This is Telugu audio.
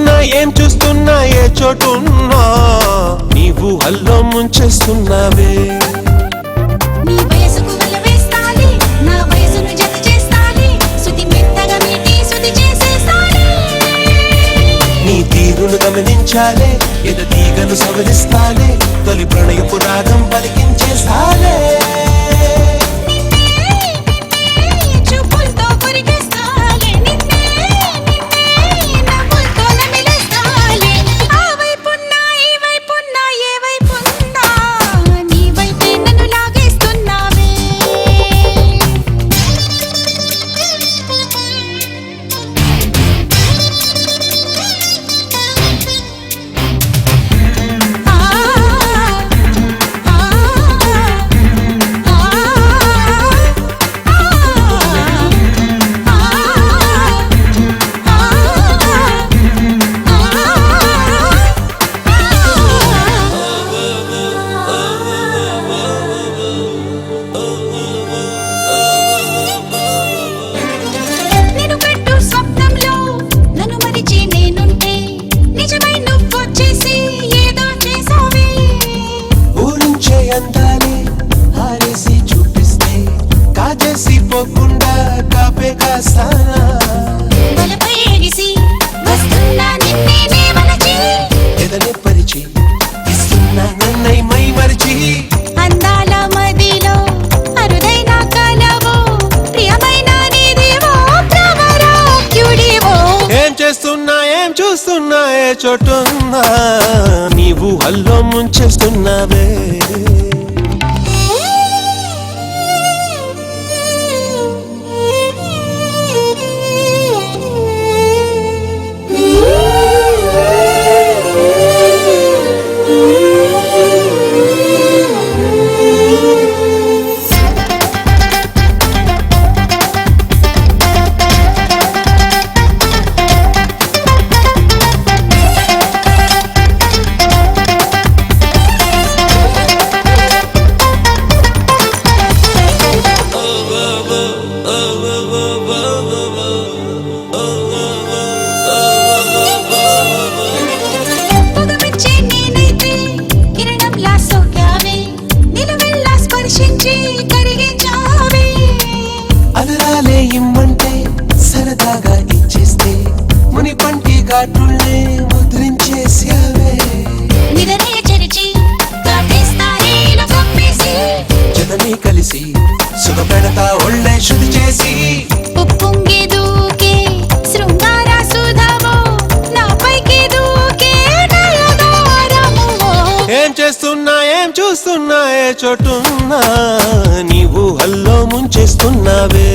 చేస్తున్నా ఏం చూస్తున్నా ఏ చోటున్నా నీవు హల్లో ముంచేస్తున్నావే నీ వయసుకు వలవేస్తాలి నా వయసును జత చేస్తాలి సుతి మెత్తగా మీటి సుతి చేసేస్తాలి నీ తీరును గమనించాలే ఎద తీగను సవరిస్తాలే తొలి ప్రణయపు రాగం పలికించేస్తాలే పోకుండా కాపే కాస్తానా బలపై ఎగిసి వస్తున్నా నిన్నే మలచి ఎదనే పరిచి ఇస్తున్నా నన్నై మై మరిచి అందాల మదిలో అరుదైన కలవో ప్రియమైన నీదేవో ప్రవరాక్యుడివో ఏం చేస్తున్నా ఏం చూస్తున్నా ఏ చోటున్నా నీవు హల్లో ముంచేస్తున్నావే అదరాలే ఇమ్మంటే సరదాగా ఇచ్చేస్తే ముని పంటి ఘాటుల్నే ముద్రించేసావే నిదనే చెరిచి కాటేస్తారేలో కప్పేసి జతని కలిసి సుఖ పెడతా ఒళ్ళే శుద్ధి చేసి ఉప్పొంగే దూకే శృంగార సుధవో నాపైకి దూకే నయనారమువో ఏం చేస్తున్నా ఏం చూస్తున్నా ఏ చోటున్నా నీవు హల్లో ముంచేస్తున్నావే